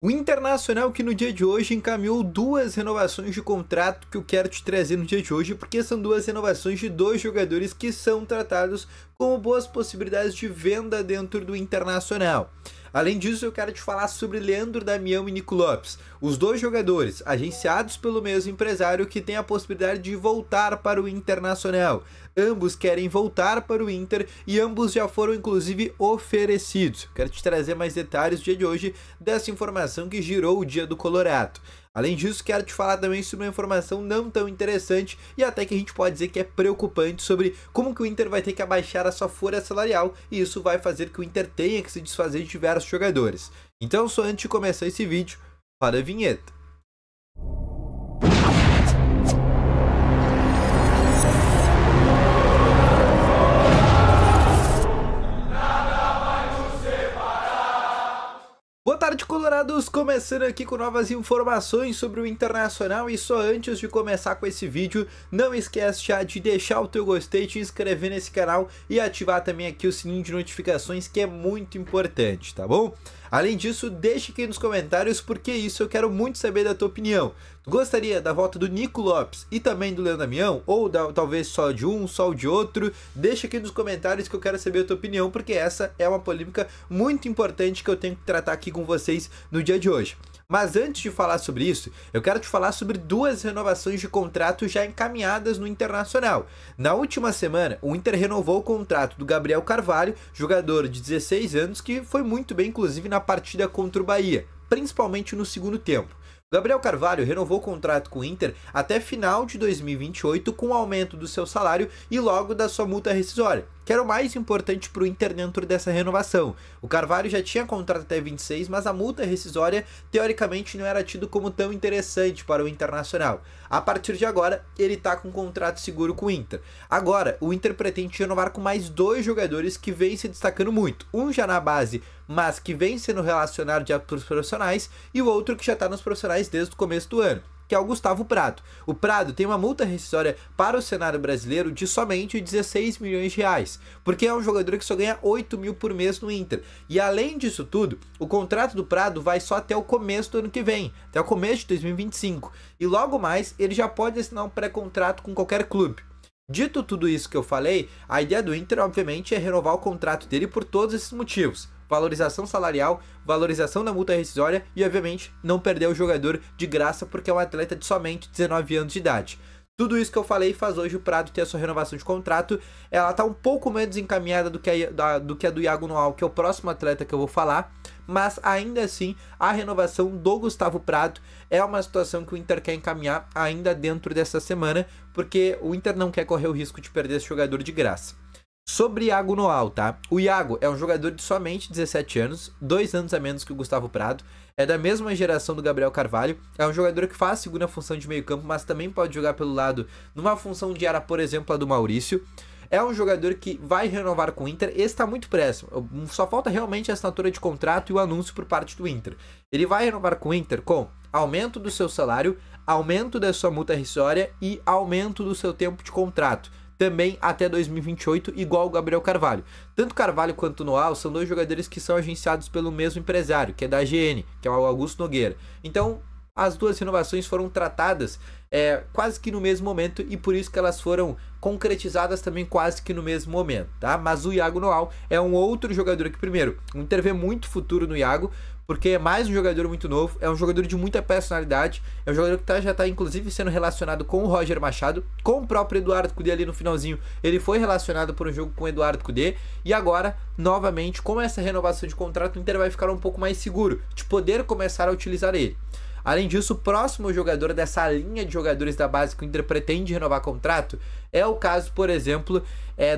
O Internacional que no dia de hoje encaminhou duas renovações de contrato que eu quero te trazer no dia de hoje, porque são duas renovações de dois jogadores que são tratados como boas possibilidades de venda dentro do Internacional. Além disso, eu quero te falar sobre Leandro Damião e Nico Lopes, os dois jogadores agenciados pelo mesmo empresário que tem a possibilidade de voltar para o Internacional. Ambos querem voltar para o Inter e ambos já foram inclusive oferecidos. Quero te trazer mais detalhes no dia de hoje dessa informação que girou o dia do Colorado. Além disso, quero te falar também sobre uma informação não tão interessante e até que a gente pode dizer que é preocupante sobre como que o Inter vai ter que abaixar a sua folha salarial e isso vai fazer que o Inter tenha que se desfazer de diversos jogadores. Então, só antes de começar esse vídeo, roda a vinheta. Boa tarde, colorados! Começando aqui com novas informações sobre o Internacional e só antes de começar com esse vídeo, não esquece já de deixar o teu gostei, te inscrever nesse canal e ativar também aqui o sininho de notificações que é muito importante, tá bom? Além disso, deixa aqui nos comentários porque isso eu quero muito saber da tua opinião. Tu gostaria da volta do Nico Lopes e também do Leandro Damião? Ou talvez só de um, só de outro? Deixa aqui nos comentários que eu quero saber a tua opinião, porque essa é uma polêmica muito importante que eu tenho que tratar aqui com vocês no dia de hoje. Mas antes de falar sobre isso, eu quero te falar sobre duas renovações de contrato já encaminhadas no Internacional. Na última semana, o Inter renovou o contrato do Gabriel Carvalho, jogador de 16 anos que foi muito bem inclusive na partida contra o Bahia, principalmente no segundo tempo. Gabriel Carvalho renovou o contrato com o Inter até final de 2028 com o aumento do seu salário e logo da sua multa rescisória, que era o mais importante para o Inter dentro dessa renovação. O Carvalho já tinha contrato até 26, mas a multa rescisória teoricamente não era tido como tão interessante para o Internacional. A partir de agora, ele está com um contrato seguro com o Inter. Agora, o Inter pretende renovar com mais dois jogadores que vêm se destacando muito. Um já na base, mas que vem sendo relacionado já para os profissionais, e o outro que já está nos profissionais desde o começo do ano, que é o Gustavo Prado. O Prado tem uma multa rescisória para o cenário brasileiro de somente 16 milhões de reais, porque é um jogador que só ganha 8 mil por mês no Inter. E além disso tudo, o contrato do Prado vai só até o começo do ano que vem, até o começo de 2025. E logo mais, ele já pode assinar um pré-contrato com qualquer clube. Dito tudo isso que eu falei, a ideia do Inter, obviamente, é renovar o contrato dele por todos esses motivos. Valorização salarial, valorização da multa rescisória e, obviamente, não perder o jogador de graça porque é um atleta de somente 19 anos de idade. Tudo isso que eu falei faz hoje o Prado ter a sua renovação de contrato. Ela está um pouco menos encaminhada do que a do Iago Noal, que é o próximo atleta que eu vou falar. Mas ainda assim, a renovação do Gustavo Prado é uma situação que o Inter quer encaminhar ainda dentro dessa semana, porque o Inter não quer correr o risco de perder esse jogador de graça. Sobre Iago Noal, tá? O Iago é um jogador de somente 17 anos, 2 anos a menos que o Gustavo Prado, é da mesma geração do Gabriel Carvalho, é um jogador que faz a segunda função de meio campo, mas também pode jogar pelo lado numa função de área, por exemplo, a do Maurício. É um jogador que vai renovar com o Inter, esse está muito próximo, só falta realmente a assinatura de contrato e o anúncio por parte do Inter. Ele vai renovar com o Inter com aumento do seu salário, aumento da sua multa rescisória e aumento do seu tempo de contrato. Também até 2028, igual o Gabriel Carvalho. Tanto Carvalho quanto Noal são dois jogadores que são agenciados pelo mesmo empresário, que é da AGN, que é o Augusto Nogueira. Então, as duas renovações foram tratadas quase que no mesmo momento e por isso que elas foram concretizadas também quase que no mesmo momento, tá? Mas o Iago Noal é um outro jogador que, primeiro, o Inter vê muito futuro no Iago, porque é mais um jogador muito novo, é um jogador de muita personalidade, é um jogador que já está inclusive sendo relacionado com o Roger Machado, com o próprio Eduardo Cudê ali no finalzinho, ele foi relacionado por um jogo com o Eduardo Cudê, e agora, novamente, com essa renovação de contrato, o Inter vai ficar um pouco mais seguro de poder começar a utilizar ele. Além disso, o próximo jogador dessa linha de jogadores da base que o Inter pretende renovar contrato é o caso, por exemplo,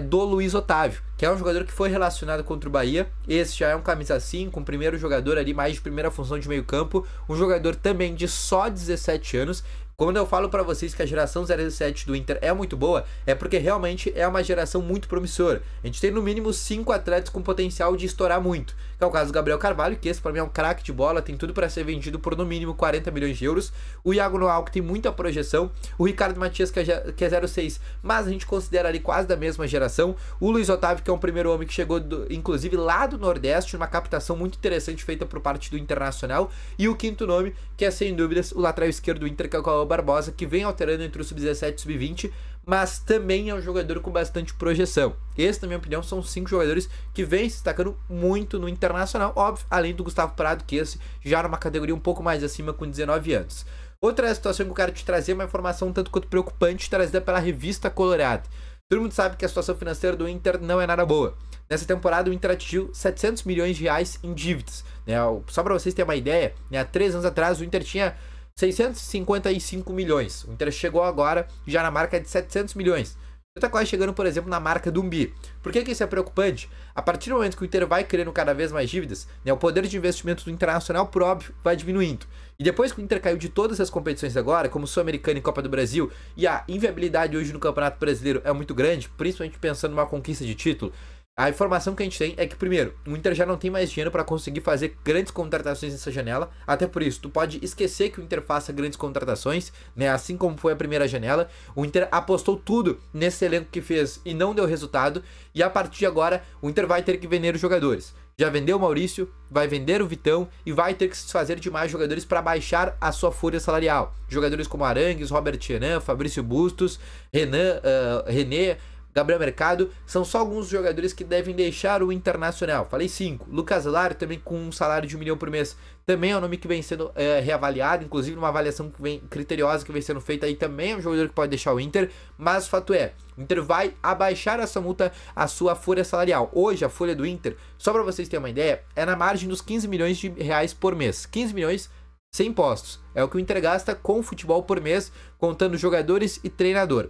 do Luiz Otávio, que é um jogador que foi relacionado contra o Bahia. Esse já é um camisa 5, um primeiro jogador ali, mais de primeira função de meio campo, um jogador também de só 17 anos. Quando eu falo pra vocês que a geração 07 do Inter é muito boa, é porque realmente é uma geração muito promissora. A gente tem no mínimo 5 atletas com potencial de estourar muito, que é o caso do Gabriel Carvalho, que esse pra mim é um craque de bola, tem tudo pra ser vendido por no mínimo 40 milhões de euros. O Iago Noal, que tem muita projeção. O Ricardo Matias, que é 06, mas a gente considera ali quase da mesma geração. O Luiz Otávio, que é um primeiro homem que chegou, inclusive, lá do Nordeste, numa captação muito interessante feita por parte do Internacional. E o quinto nome, que é sem dúvidas o lateral esquerdo do Inter, que é o Cauã Barbosa, que vem alterando entre o sub-17 e o sub-20, mas também é um jogador com bastante projeção. Esses, na minha opinião, são 5 jogadores que vêm se destacando muito no Internacional, óbvio, além do Gustavo Prado, que esse já numa categoria um pouco mais acima, com 19 anos. Outra situação que eu quero te trazer é uma informação um tanto quanto preocupante, trazida pela revista Colorado. Todo mundo sabe que a situação financeira do Inter não é nada boa. Nessa temporada, o Inter atingiu 700 milhões de reais em dívidas, né? Só para vocês terem uma ideia, né? Há 3 anos atrás, o Inter tinha 655 milhões. O Inter chegou agora já na marca de 700 milhões. Está quase chegando, por exemplo, na marca do 1 bi. Por que isso é preocupante? A partir do momento que o Inter vai criando cada vez mais dívidas, né, o poder de investimento do Internacional, por óbvio, vai diminuindo. E depois que o Inter caiu de todas as competições agora, como Sul-Americana e Copa do Brasil, e a inviabilidade hoje no Campeonato Brasileiro é muito grande, principalmente pensando numa conquista de título, a informação que a gente tem é que, primeiro, o Inter já não tem mais dinheiro para conseguir fazer grandes contratações nessa janela. Até por isso, tu pode esquecer que o Inter faça grandes contratações, né? Assim como foi a primeira janela. O Inter apostou tudo nesse elenco que fez e não deu resultado. E a partir de agora, o Inter vai ter que vender os jogadores. Já vendeu o Maurício, vai vender o Vitão e vai ter que se desfazer de mais jogadores para baixar a sua folha salarial. Jogadores como Arangues, Robert Renan, Fabrício Bustos, René, Gabriel Mercado, são só alguns jogadores que devem deixar o Internacional. Falei 5. Lucas Lari, também com um salário de 1 milhão por mês, também é um nome que vem sendo reavaliado, inclusive numa avaliação que vem criteriosa que vem sendo feita aí, também é um jogador que pode deixar o Inter, mas o fato é, o Inter vai abaixar essa multa, a sua folha salarial. Hoje a folha do Inter, só para vocês terem uma ideia, é na margem dos 15 milhões de reais por mês. 15 milhões sem impostos. É o que o Inter gasta com futebol por mês, contando jogadores e treinador.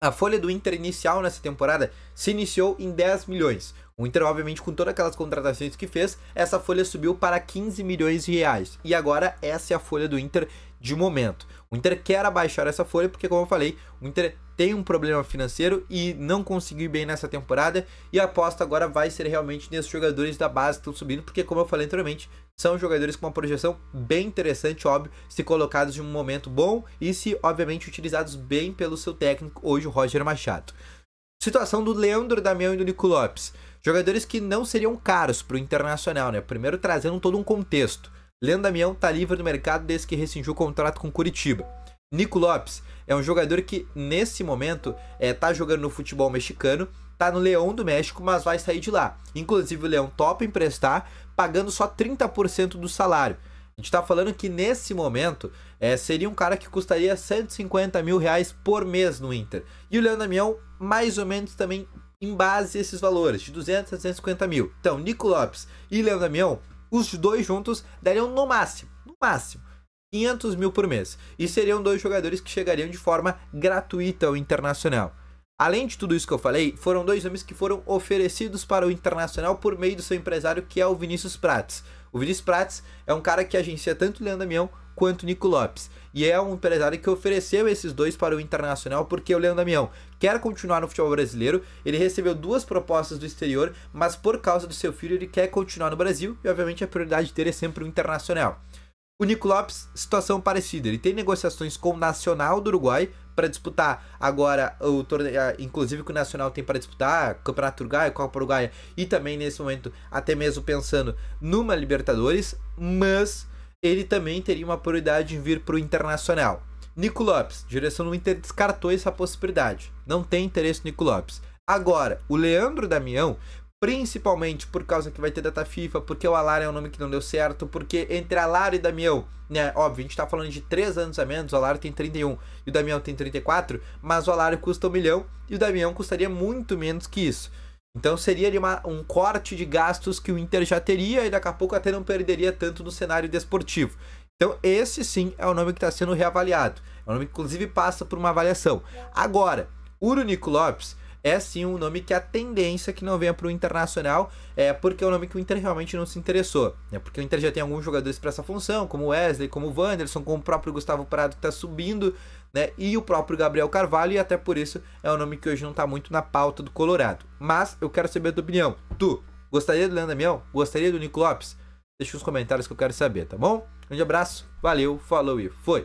A folha do Inter inicial nessa temporada se iniciou em 10 milhões. O Inter, obviamente, com todas aquelas contratações que fez, essa folha subiu para 15 milhões de reais. E agora essa é a folha do Inter de momento. O Inter quer abaixar essa folha porque, como eu falei, o Inter tem um problema financeiro e não conseguiu ir bem nessa temporada. E a aposta agora vai ser realmente nesses jogadores da base que estão subindo, porque, como eu falei anteriormente, são jogadores com uma projeção bem interessante, óbvio, se colocados em um momento bom e se, obviamente, utilizados bem pelo seu técnico, hoje o Roger Machado. Situação do Leandro Damião e do Nico Lopes. Jogadores que não seriam caros para o Internacional, né? Primeiro trazendo todo um contexto. Leandro Damião está livre do mercado desde que rescindiu o contrato com Curitiba. Nico Lopes é um jogador que, nesse momento, tá jogando no futebol mexicano, tá no Leão do México, mas vai sair de lá. Inclusive, o Leão topa emprestar, pagando só 30% do salário. A gente tá falando que, nesse momento, seria um cara que custaria 150 mil reais por mês no Inter. E o Leandro Damião, mais ou menos, também em base a esses valores, de 200 a 150 mil. Então, Nico Lopes e Leandro Damião, os dois juntos dariam no máximo, 500 mil por mês. E seriam dois jogadores que chegariam de forma gratuita ao Internacional. Além de tudo isso que eu falei, foram dois nomes que foram oferecidos para o Internacional por meio do seu empresário, que é o Vinícius Prates. O Vinícius Prates é um cara que agencia tanto o Leandro Damião quanto o Nico Lopes. E é um empresário que ofereceu esses dois para o Internacional porque o Leandro Damião quer continuar no futebol brasileiro. Ele recebeu 2 propostas do exterior, mas por causa do seu filho ele quer continuar no Brasil e obviamente a prioridade dele é sempre o Internacional. O Nico Lopes, situação parecida. Ele tem negociações com o Nacional do Uruguai para disputar agora o torneio, inclusive que o Nacional tem para disputar Campeonato Uruguaio, Copa Uruguaia e também nesse momento até mesmo pensando numa Libertadores, mas ele também teria uma prioridade em vir para o Internacional. Nico Lopes, direção do Inter descartou essa possibilidade. Não tem interesse no Nico Lopes. Agora, o Leandro Damião, principalmente por causa que vai ter data FIFA, porque o Alar é um nome que não deu certo, porque entre Alar e Damião, né, óbvio, a gente tá falando de 3 anos a menos, o Alar tem 31 e o Damião tem 34, mas o Alar custa 1 milhão e o Damião custaria muito menos que isso. Então seria ali um corte de gastos que o Inter já teria e daqui a pouco até não perderia tanto no cenário desportivo. Então esse sim é o nome que está sendo reavaliado. É um nome que inclusive passa por uma avaliação. Agora, o Nico Lopes é sim um nome que a tendência é que não venha para o Internacional, porque é um nome que o Inter realmente não se interessou. Porque o Inter já tem alguns jogadores para essa função, como o Wesley, como o Wanderson, como o próprio Gustavo Prado que está subindo, né, e o próprio Gabriel Carvalho, e até por isso é um nome que hoje não está muito na pauta do Colorado. Mas eu quero saber a tua opinião. Tu gostaria do Leandro Damião? Gostaria do Nico Lopes? Deixa nos comentários que eu quero saber, tá bom? Um grande abraço, valeu, falou e foi!